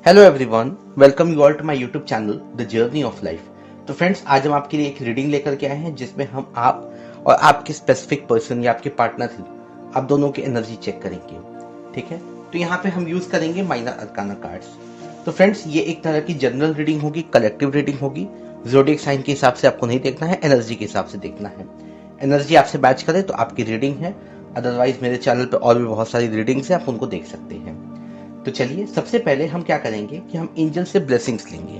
Hello everyone, welcome you all to my YouTube channel the journey of life. तो friends, आज हम आपके लिए एक रीडिंग लेकर के आए हैं जिसमें हम आप और आपके स्पेसिफिक पर्सन या आपके पार्टनर आप दोनों की एनर्जी चेक करेंगे। ठीक है, तो यहाँ पे हम यूज करेंगे माइनर अरकाना कार्ड्स। तो फ्रेंड्स, ये एक तरह की जनरल रीडिंग होगी, कलेक्टिव रीडिंग होगी। ज़ोडिएक साइन के हिसाब से आपको नहीं देखना है, एनर्जी के हिसाब से देखना है। एनर्जी आपसे मैच करे तो आपकी रीडिंग है, अदरवाइज मेरे चैनल पे और भी बहुत सारी रीडिंग्स है, आप उनको देख सकते हैं। तो चलिए, सबसे पहले हम क्या करेंगे कि हम एंजल से ब्लेसिंग्स लेंगे।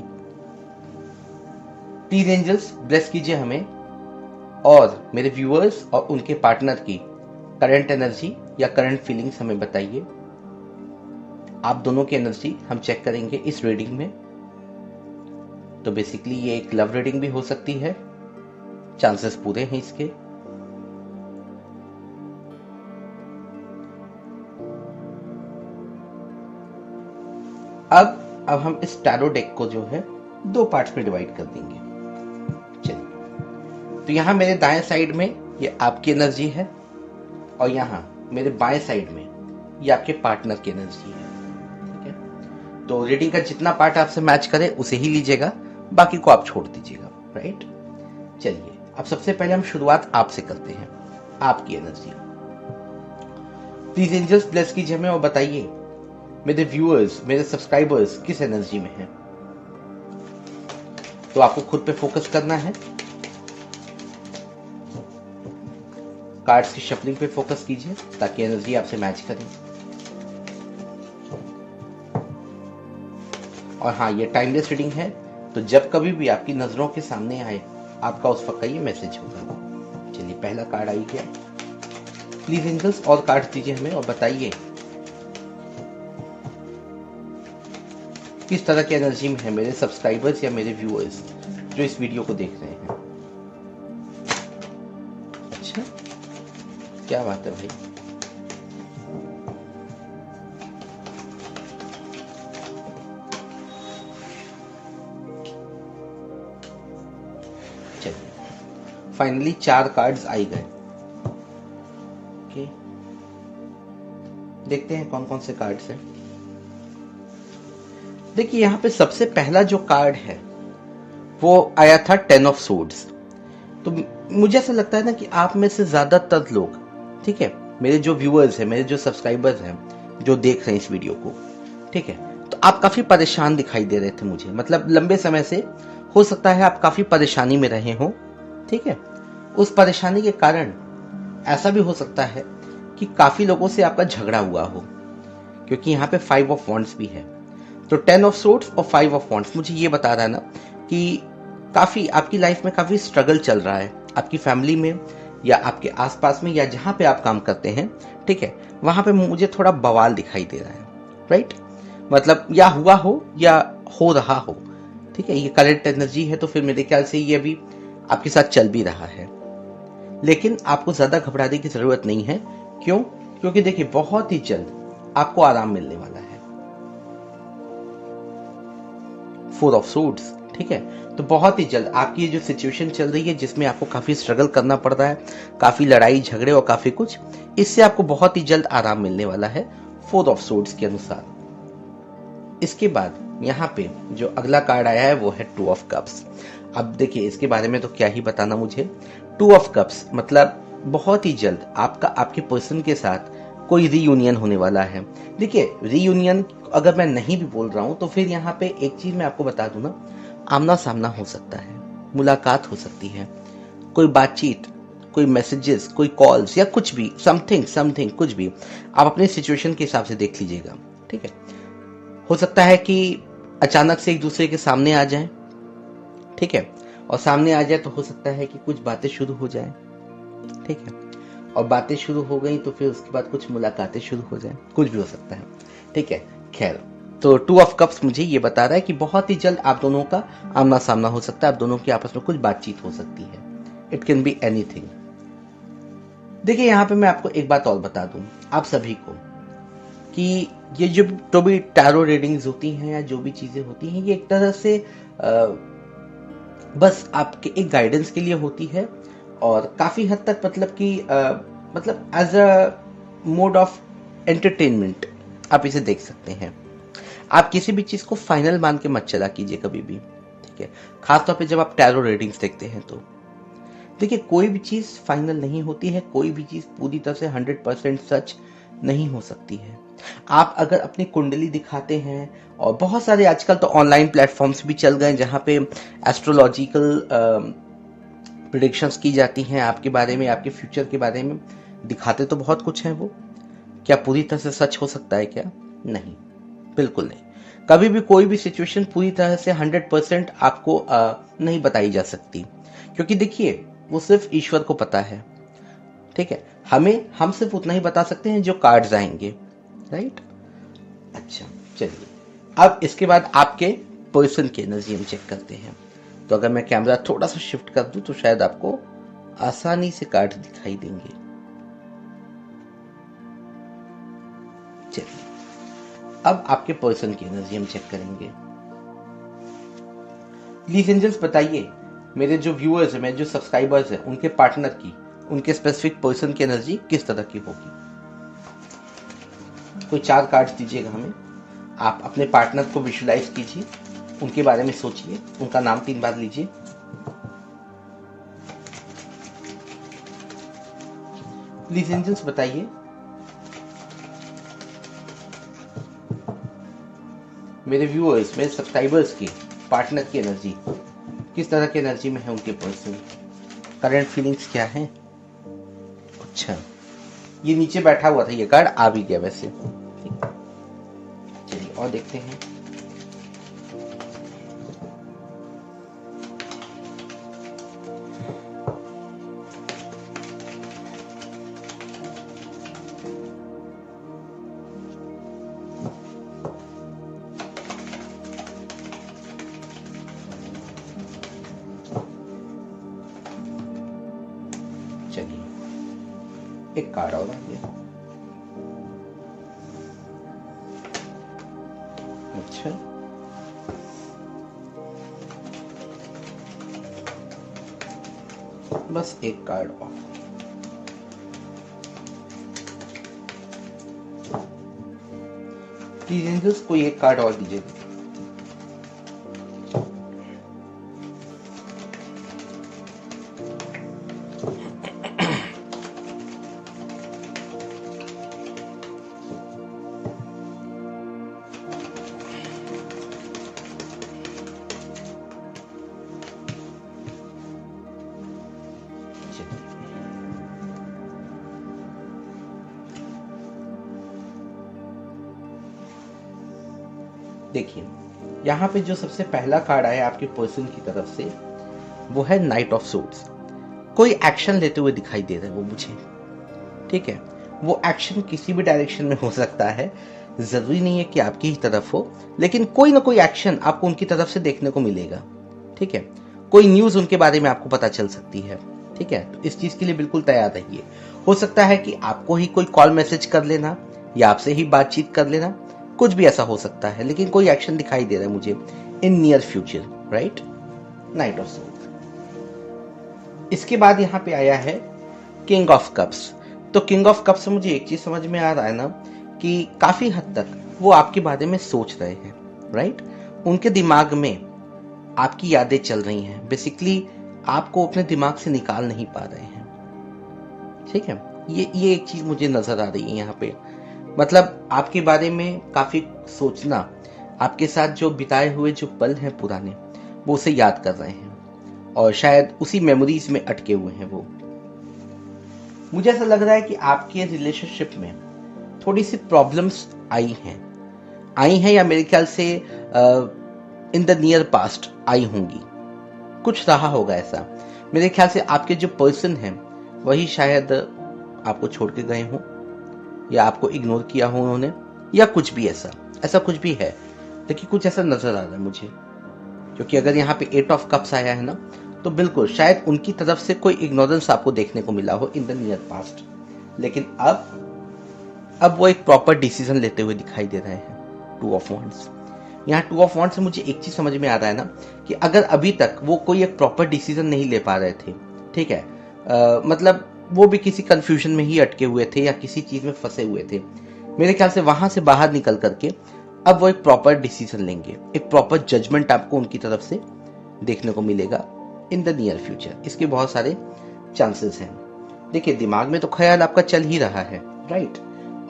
प्लीज एंजल्स, ब्लेस कीजिए हमें और मेरे व्यूअर्स और उनके पार्टनर की करंट एनर्जी या करंट फीलिंग्स हमें बताइए। आप दोनों की एनर्जी हम चेक करेंगे इस रीडिंग में। तो बेसिकली ये एक लव रीडिंग भी हो सकती है, चांसेस पूरे हैं इसके। अब हम इस टैरो डेक को जो है दो पार्ट्स में डिवाइड कर देंगे। चलिए, तो यहां मेरे दाएं साइड में ये आपकी एनर्जी है और यहां मेरे बाएं साइड में ये आपके पार्टनर की एनर्जी है। ठीक है, तो रीडिंग का जितना पार्ट आपसे मैच करे उसे ही लीजिएगा, बाकी को आप छोड़ दीजिएगा। राइट, चलिए अब सबसे पहले हम शुरुआत आपसे करते हैं, आपकी एनर्जी। प्लीज एंजल्स, ब्लेस कीजिए हमें और बताइए मेरे व्यूअर्स, मेरे सब्सक्राइबर्स किस एनर्जी में हैं। तो आपको खुद पे फोकस करना है, कार्ड्स की शफलिंग पे फोकस कीजिए ताकि एनर्जी आपसे मैच करे। और हाँ, ये टाइमलेस रीडिंग है, तो जब कभी भी आपकी नजरों के सामने आए आपका उस वक्त का ये मैसेज होगा। चलिए, पहला कार्ड आई गया। प्लीज एंजल्स और कार्ड दीजिए हमें और बताइए किस तरह की एनर्जी में है मेरे सब्सक्राइबर्स या मेरे व्यूअर्स जो इस वीडियो को देख रहे हैं। अच्छा, क्या बात है भाई। चलिए, फाइनली 4 कार्ड्स आई गए। ओके, देखते हैं कौन कौन से कार्ड्स हैं। देखिए, यहाँ पे सबसे पहला जो कार्ड है वो आया था 10 ऑफ सोर्ड्स। तो मुझे ऐसा लगता है ना कि आप में से ज्यादातर लोग, ठीक है, मेरे जो व्यूअर्स हैं, मेरे जो सब्सक्राइबर्स हैं जो देख रहे हैं इस वीडियो को, ठीक है, तो आप काफी परेशान दिखाई दे रहे थे मुझे। मतलब लंबे समय से हो सकता है आप काफी परेशानी में रहे हो। ठीक है, उस परेशानी के कारण ऐसा भी हो सकता है कि काफी लोगों से आपका झगड़ा हुआ हो, क्योंकि यहाँ पे 5 ऑफ वॉन्ड्स भी है। तो 10 ऑफ सोर्ड्स और 5 ऑफ वॉन्ड्स मुझे ये बता रहा है ना कि काफी आपकी लाइफ में काफी स्ट्रगल चल रहा है, आपकी फैमिली में या आपके आसपास में या जहां पे आप काम करते हैं। ठीक है, वहां पे मुझे थोड़ा बवाल दिखाई दे रहा है। राइट, मतलब या हुआ हो या हो रहा हो। ठीक है, ये करंट एनर्जी है, तो फिर मेरे ख्याल से ये अभी आपके साथ चल भी रहा है। लेकिन आपको ज्यादा घबराने की जरूरत नहीं है। क्यों? क्योंकि देखिए, बहुत ही जल्द आपको आराम मिलने वाला है। 4 ऑफ सोर्ड्स, ठीक है, तो बहुत ही जल्द आपकी जो सिचुएशन चल रही है जिसमें आपको काफी स्ट्रगल करना पड़ रहा है, काफी लड़ाई झगड़े और काफी कुछ, इससे आपको बहुत ही जल्द आराम मिलने वाला है 4 ऑफ सोर्ड्स के अनुसार। इसके बाद यहाँ पे जो अगला कार्ड आया है वो है 2 ऑफ कप्स। अब देखिए, इसके बारे में तो क्या ही बताना मुझे। 2 ऑफ कप्स मतलब बहुत ही जल्द आपका आपके पर्सन के साथ कोई रीयूनियन होने वाला है। देखिए, रीयूनियन अगर मैं नहीं भी बोल रहा हूं तो फिर यहाँ पे एक चीज मैं आपको बता दूं ना, आमना सामना हो सकता है, मुलाकात हो सकती है, कोई बातचीत, कोई मैसेजेस, कोई कॉल्स या कुछ भी, समथिंग कुछ भी आप अपने सिचुएशन के हिसाब से देख लीजिएगा। ठीक है, हो सकता है कि अचानक से एक दूसरे के सामने आ जाए। ठीक है, और सामने आ जाए तो हो सकता है कि कुछ बातें शुरू हो जाए। ठीक है, और बातें शुरू हो गई तो फिर उसके बाद कुछ मुलाकातें शुरू हो जाए, कुछ भी हो सकता है। ठीक है, खैर, तो 2 ऑफ कप्स मुझे ये बता रहा है कि बहुत ही जल्द आप दोनों का आमना सामना हो सकता है, आप दोनों की आपस में कुछ बातचीत हो सकती है। It can be anything. देखिए, यहाँ पे मैं आपको एक बात और बता दूं आप सभी को कि ये जो भी टैरो रीडिंग्स होती हैं या जो भी चीजें होती हैं, ये एक तरह से बस आपके एक गाइडेंस के लिए होती है और काफी हद तक मतलब as a mode of entertainment आप इसे देख सकते हैं। आप किसी भी चीज को फाइनल मान के मत चला कीजिए कभी भी, ठीक है। खासतौर पे जब आप टैरो रीडिंग्स देखते हैं तो देखिए, कोई भी चीज फाइनल नहीं होती है, कोई भी चीज पूरी तरह से 100% सच नहीं हो सकती है। आप अगर अपनी कुंडली दिखाते हैं, और बहुत सारे आजकल तो ऑनलाइन प्लेटफॉर्म्स भी चल गए जहां पे एस्ट्रोलॉजिकल प्रिडिक्शंस की जाती हैं आपके बारे में, आपके फ्यूचर के बारे में, दिखाते तो बहुत कुछ है वो। क्या पूरी तरह से सच हो सकता है क्या? नहीं, बिल्कुल नहीं। कभी भी कोई भी सिचुएशन पूरी तरह से 100% आपको नहीं बताई जा सकती, क्योंकि देखिए वो सिर्फ ईश्वर को पता है, ठीक है। हम सिर्फ उतना ही बता सकते हैं जो कार्ड्स आएंगे, राइट। अच्छा, चलिए अब इसके बाद आपके पर्सन की एनर्जी हम चेक करते हैं। तो अगर मैं कैमरा थोड़ा सा शिफ्ट कर दूं तो शायद आपको आसानी से कार्ड दिखाई देंगे। चलिए अब आपके पर्सन की एनर्जी हम चेक करेंगे। प्लीज एंजल्स बताइए, मेरे जो व्यूअर्स हैं, मेरे जो सब्सक्राइबर्स हैं, उनके पार्टनर की, उनके स्पेसिफिक पर्सन की एनर्जी किस तरह की होगी। कोई 4 कार्ड्स दीजिएगा हमें। आप अपने पार्टनर को विजुलाइज कीजिए, उनके बारे में सोचिए, उनका नाम 3 बार लीजिए। प्लीज एंजल्स बताइए, मेरे व्यूअर्स, मेरे सब्सक्राइबर्स की पार्टनर की एनर्जी किस तरह की एनर्जी में है, उनके पर्सन करंट फीलिंग्स क्या है। अच्छा, ये नीचे बैठा हुआ था, ये कार्ड आ भी गया वैसे। चलिए और देखते हैं। चलिए एक कार्ड और आ गया। अच्छा, बस एक कार्ड और। प्लीज एंजल्स कोई एक कार्ड और दीजिए। देखिए, यहाँ पे जो सबसे पहला कार्ड आया आपके पर्सन की तरफ से, वो है नाइट ऑफ सोर्ड्स। कोई एक्शन लेते हुए दिखाई दे रहा है वो मुझे, ठीक है। वो एक्शन किसी भी डायरेक्शन में हो सकता है, जरूरी नहीं है कि आपकी ही तरफ हो, लेकिन कोई ना कोई एक्शन आपको उनकी तरफ से देखने को मिलेगा, ठीक है। कोई न्यूज उनके बारे में आपको पता चल सकती है, ठीक है। तो इस चीज के लिए बिल्कुल तैयार रहिए। हो सकता है कि आपको ही कोई कॉल मैसेज कर लेना, या आपसे ही बातचीत कर लेना, कुछ भी ऐसा हो सकता है, लेकिन कोई एक्शन दिखाई दे रहा है मुझे in near future, right. Night of swords. इसके बाद यहाँ पे आया है किंग ऑफ कप्स। तो किंग ऑफ कप्स से मुझे एक चीज समझ में आ रहा है ना, कि काफी हद तक वो आपके बारे में सोच रहे हैं, राइट। उनके दिमाग में आपकी यादें चल रही हैं, बेसिकली आपको अपने दिमाग से निकाल नहीं पा रहे हैं, ठीक है। ये एक चीज मुझे नजर आ रही है यहाँ पे, मतलब आपके बारे में काफी सोचना, आपके साथ जो बिताए हुए जो पल हैं पुराने, वो उसे याद कर रहे हैं, और शायद उसी मेमोरीज में अटके हुए हैं वो। मुझे ऐसा लग रहा है कि आपके रिलेशनशिप में थोड़ी सी प्रॉब्लम्स आई हैं, या मेरे ख्याल से इन द नियर पास्ट आई होंगी, कुछ रहा होगा ऐसा। मेरे ख्याल से आपके जो पर्सन हैं वही शायद आपको छोड़ के गए हों, या आपको इग्नोर किया हो उन्होंने, या कुछ भी ऐसा कुछ भी है। देखिए, कुछ ऐसा नजर आ रहा है मुझे, क्योंकि अगर यहाँ पे 8 ऑफ कप्स आया है ना, तो बिल्कुल शायद उनकी तरफ से कोई इग्नोरेंस आपको देखने को मिला हो इन द नियर पास्ट, लेकिन अब वो एक प्रॉपर डिसीजन लेते हुए दिखाई दे रहे हैं। 2 ऑफ वॉन्ड्स। यहाँ 2 ऑफ वॉन्ड्स से मुझे एक चीज समझ में आ रहा है ना, कि अगर अभी तक वो कोई एक प्रॉपर डिसीजन नहीं ले पा रहे थे, ठीक है, मतलब वो भी किसी कंफ्यूजन में ही अटके हुए थे, या किसी चीज में फंसे हुए थे, मेरे ख्याल से वहां से बाहर निकल करके अब वो एक प्रॉपर डिसीजन लेंगे, एक प्रॉपर जजमेंट आपको उनकी तरफ से देखने को मिलेगा इन द नियर फ्यूचर। इसके बहुत सारे चांसेस हैं। देखिए, दिमाग में तो ख्याल आपका चल ही रहा है, राइट,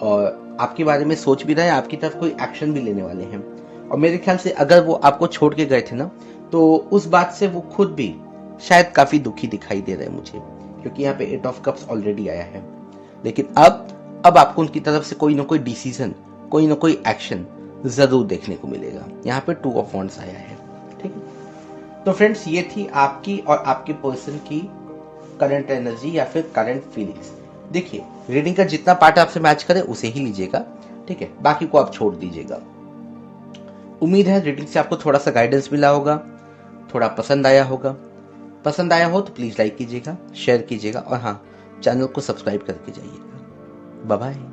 और आपके बारे में सोच भी रहे हैं, आपकी तरफ कोई एक्शन भी लेने वाले हैं। और मेरे ख्याल से अगर वो आपको छोड़ के गए थे ना, तो उस बात से वो खुद भी शायद काफी दुखी दिखाई दे रहे हैं मुझे, क्योंकि यहाँ पे 8 ऑफ कप्स ऑलरेडी आया है। लेकिन अब आपको उनकी तरफ से कोई ना कोई डिसीजन, कोई ना कोई एक्शन जरूर देखने को मिलेगा। यहाँ पे 2 ऑफ वॉन्ड्स आया है, ठीक है। तो फ्रेंड्स, ये थी आपकी और आपके पर्सन की करंट एनर्जी या फिर करंट फीलिंग्स। देखिए, रीडिंग का जितना पार्ट आपसे मैच करे उसे ही लीजिएगा, ठीक है, बाकी को आप छोड़ दीजिएगा। उम्मीद है रीडिंग से आपको थोड़ा सा गाइडेंस मिला होगा, थोड़ा पसंद आया होगा। पसंद आया हो तो प्लीज लाइक कीजिएगा, शेयर कीजिएगा और हाँ, चैनल को सब्सक्राइब करके जाइएगा। Bye bye.